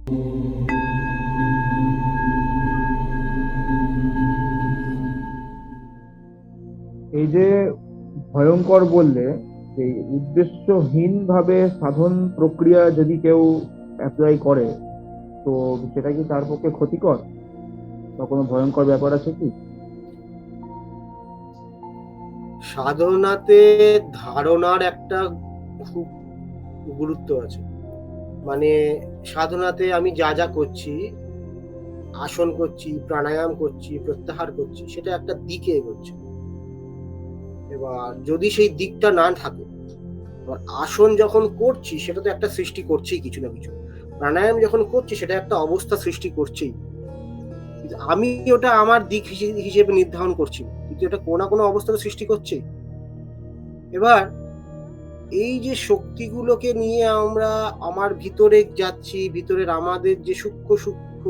এই যে ভয়ঙ্কর বললে, যে উদ্দেশ্যহীন ভাবে সাধন প্রক্রিয়া যদি কেউ অ্যাপ্লাই করে, তো সেটা কি তার পক্ষে ক্ষতিকর বা কোনো ভয়ঙ্কর ব্যাপার আছে কি? সাধনাতে ধারণার একটা খুব গুরুত্ব আছে। মানে সাধনাতে আমি যা যা করছি, আসন করছি, প্রাণায়াম করছি, প্রত্যাহার করছি, সেটা একটা দিকে এগোচ্ছে। এবার যদি সেই দিকটা না থাকে, এবার আসন যখন করছি সেটা তো একটা সৃষ্টি করছেই কিছু না কিছু, প্রাণায়াম যখন করছি সেটা একটা অবস্থা সৃষ্টি করছেই। আমি ওটা আমার দিক হিসেবে নির্ধারণ করছি, কিন্তু এটা কোনো না কোনো অবস্থা তো সৃষ্টি করছেই। এবার এই যে শক্তিগুলোকে নিয়ে আমরা আমার ভিতরে যাচ্ছি, ভিতরের আমাদের যে সূক্ষ্ম সূক্ষ্ম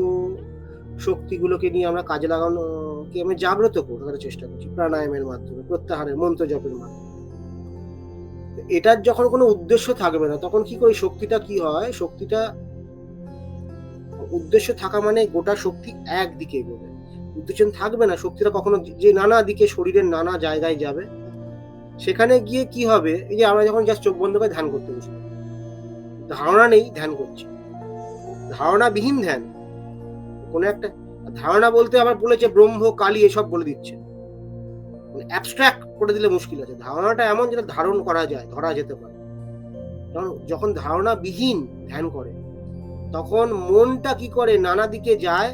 শক্তিগুলোকে নিয়ে আমরা কাজে লাগানোকে আমি জাগ্রত করার চেষ্টা করছি প্রাণায়ামের মাধ্যমে, প্রত্যাহারের মন্ত্র জপের মাধ্যমে। এটার যখন কোনো উদ্দেশ্য থাকবে না, তখন কি করে শক্তিটা কি হয়, শক্তিটা উদ্দেশ্য থাকা মানে গোটা শক্তি একদিকে এগোবে। উদ্দেশ্য থাকবে না, শক্তিটা কখনো যে নানা দিকে শরীরের নানা জায়গায় যাবে, সেখানে গিয়ে কি হবে, এই যে আমরা যখন জাস্ট চোখ বন্ধ করে ধ্যান করতে বসি, ধারণা নেই ধ্যান করছি, ধারণাবিহীন ধ্যান। কোনো একটা ধারণা বলতে আবার বলেছে ব্রহ্ম কালী এসব বলে দিচ্ছে, অ্যাবস্ট্রাক্ট করে দিলে মুশকিল আছে। ধারণাটা এমন যেটা ধারণ করা যায়, ধরা যেতে পারে। যখন ধারণাবিহীন ধ্যান করে, তখন মনটা কি করে নানা দিকে যায়,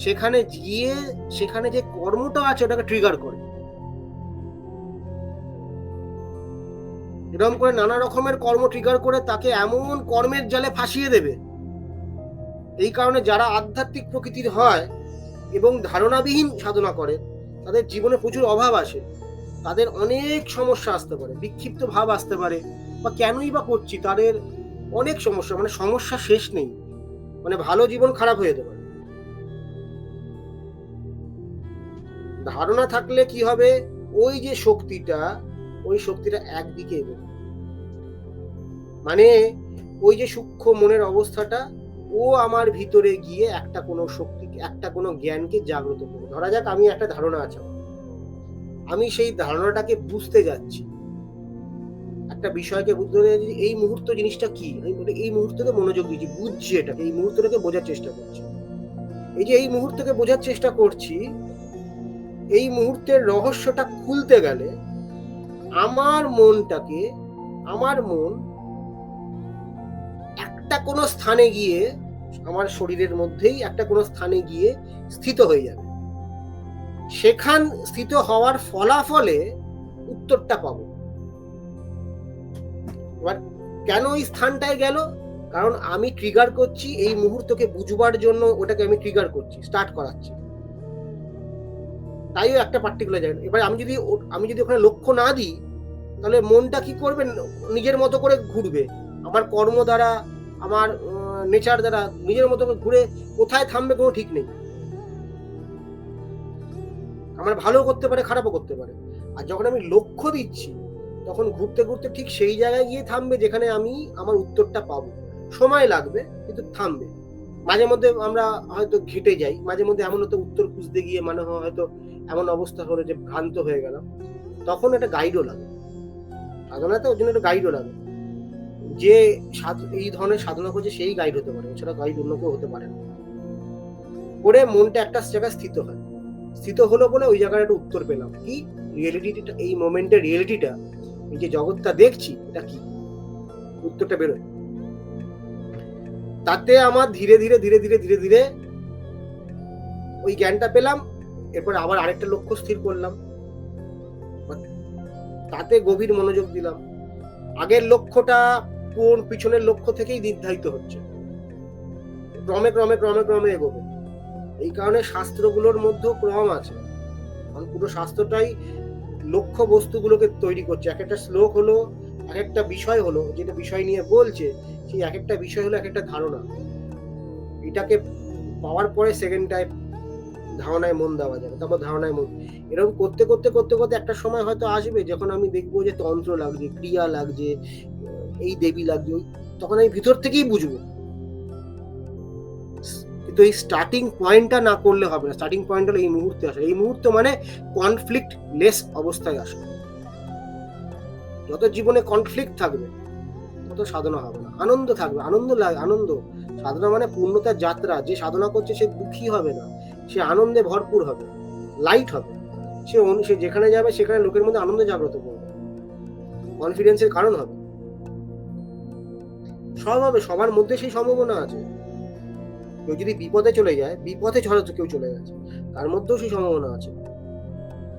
সেখানে গিয়ে সেখানে যে কর্মটা আছে ওটাকে ট্রিগার করে, এরকম করে নানা রকমের কর্ম ট্রিগার করে তাকে এমন কর্মের জালে ফাঁসিয়ে দেবে। এই কারণে যারা আধ্যাত্মিক প্রকৃতির হয় এবং ধারণাবিহীন সাধনা করে, তাদের জীবনে প্রচুর অভাব আসে, তাদের অনেক সমস্যা আসতে পারে, বিক্ষিপ্ত ভাব আসতে পারে, বা কেনই বা করছি, তাদের অনেক সমস্যা, মানে সমস্যা শেষ নেই, মানে ভালো জীবন খারাপ হয়ে যেতে পারে। ধারণা থাকলে কি হবে, ওই যে শক্তিটা, ওই শক্তিটা একদিকে এগোবে, মানে ওই যে সূক্ষ্ম মনের অবস্থাটা, ও আমার ভিতরে গিয়ে একটা কোনো শক্তিকে, একটা কোনো জ্ঞানকে জাগ্রত করবে। ধরা যাক আমি একটা ধারণা আছে, আমি সেই ধারণাটাকে বুঝতে যাচ্ছি, একটা বিষয়কে বুঝতে যাচ্ছি, এই মুহূর্ত জিনিসটা কি, আমি এই মুহূর্তকে মনোযোগ দিচ্ছি, বুঝছি এটাকে, এই মুহূর্তটাকে বোঝার চেষ্টা করছি। এই যে এই মুহূর্তকে বোঝার চেষ্টা করছি, এই মুহূর্তের রহস্যটা খুলতে গেলে আমার মনটাকে, আমার মন একটা কোনো স্থানে গিয়ে, আমার শরীরের মধ্যেই একটা কোনো স্থানে গিয়ে স্থিত হয়ে যাবে। সেখান স্থিত হওয়ার ফলাফলে উত্তরটা পাবো। এবার কেন ওই স্থানটায় গেল, কারণ আমি ট্রিগার করছি এই মুহূর্তকে বুঝবার জন্য, ওটাকে আমি ট্রিগার করছি, স্টার্ট করাচ্ছি, তাইও একটা পার্টিকুলার জায়গা। এবার আমি যদি ওখানে লক্ষ্য না দিই, তাহলে মনটা কি করবে, নিজের মতো করে ঘুরবে, আমার কর্ম দ্বারা, আমার নেচার দ্বারা নিজের মতো করে ঘুরে কোথায় থামবে কোনো ঠিক নেই। আমার ভালো করতে পারে, খারাপও করতে পারে। আর যখন আমি লক্ষ্য দিচ্ছি, তখন ঘুরতে ঘুরতে ঠিক সেই জায়গায় গিয়ে থামবে যেখানে আমি আমার উত্তরটা পাবো। সময় লাগবে কিন্তু থামবে। মাঝে মধ্যে আমরা হয়তো ঘেটে যাই, মাঝে মধ্যে এমন হতো উত্তর খুঁজতে গিয়ে মানে হয়তো এমন অবস্থা হলো যে ভ্রান্ত হয়ে গেলাম, তখন একটা গাইডও লাগে। সাধনাতে ওই জন্য একটা গাইডও লাগে, যে এই ধরনের সাধনা করছে সেই গাইড হতে পারে, এছাড়া গাইড অন্য কেউ হতে পারে না। করে মনটা একটা জায়গায় স্থিত হয়, স্থিত হলো বলে ওই জায়গায় একটা উত্তর পেলাম, কি রিয়েলিটিটা, এই মোমেন্টের রিয়েলিটিটা, এই যে জগৎটা দেখছি এটা কি, উত্তরটা বেরোয়। তাতে আমার ধীরে ধীরে ধীরে ধীরে ধীরে ধীরে ওই জ্ঞানটা পেলাম, এরপর আবার আরেকটা লক্ষ্য স্থির করলাম, তাতে গভীর মনোযোগ দিলাম। আগের লক্ষ্যটা কোন পিছনের লক্ষ্য থেকেই নির্ধারিত হচ্ছে, ক্রমে ক্রমে ক্রমে ক্রমে এগোবে। এই কারণে শাস্ত্রগুলোর মধ্যেও ক্রম আছে, কারণ পুরো শাস্ত্রটাই লক্ষ্য বস্তুগুলোকে তৈরি করছে। এক একটা শ্লোক হলো, এক একটা বিষয় হলো, যেটা বিষয় নিয়ে বলছে, সেই এক একটা বিষয় হলো এক একটা ধারণা। এটাকে পাওয়ার পরে সেকেন্ডটায় ধারণায় মন দেওয়া যাবে, তারপর ধারণায় মন, এরকম করতে করতে করতে করতে একটা সময় হয়তো আসবে যখন আমি দেখবো যে তন্ত্র লাগছে, ক্রিয়া লাগছে, এই দেবী লাগছে, তখন আমি ভিতর থেকেই বুঝবো। কিন্তু এই স্টার্টিং পয়েন্টটা না করলে হবে না। স্টার্টিং পয়েন্ট হলো এই মুহূর্তে আসা। এই মুহূর্ত মানে কনফ্লিক্ট লেস অবস্থায় আসা। যত জীবনে কনফ্লিক্ট থাকবে তত সাধনা হবে না। আনন্দ থাকবে, আনন্দ। সাধনা মানে পূর্ণতার যাত্রা। যে সাধনা করছে সে দুঃখী হবে না, সে আনন্দে ভরপুর হবে, লাইট হবে। সে যেখানে যাবে সেখানে লোকের মধ্যে আনন্দ জাগ্রত করবে, কনফিডেন্সের কারণ হবে। সব হবে, সবার মধ্যে সেই সম্ভাবনা আছে। কেউ যদি বিপদে চলে যায়, বিপথে কেউ চলে গেছে, তার মধ্যেও সেই সম্ভাবনা আছে।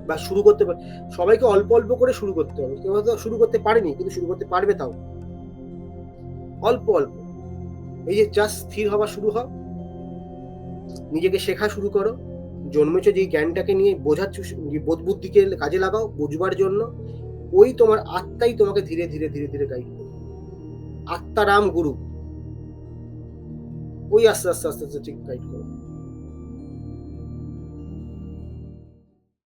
বা শুরু করতে পারে, সবাইকে অল্প অল্প করে শুরু করতে হবে। কেউ হয়তো শুরু করতে পারেনি, কিন্তু শুরু করতে পারবে, তাও অল্প অল্প। এই যে জাস্ট স্থির হওয়া শুরু হও, নিজেকে শেখা শুরু করো, জন্মেছো যেই জ্ঞানটাকে নিয়ে বোঝাচ্ছ, বোধ বুদ্ধিকে কাজে লাগাও বুঝবার জন্য। ওই তোমার আত্মাই তোমাকে ধীরে ধীরে ধীরে ধীরে গাইড করবে। আত্মারাম গুরু, ওই আস্তে আস্তে আস্তে আস্তে ঠিক গাইড করবে।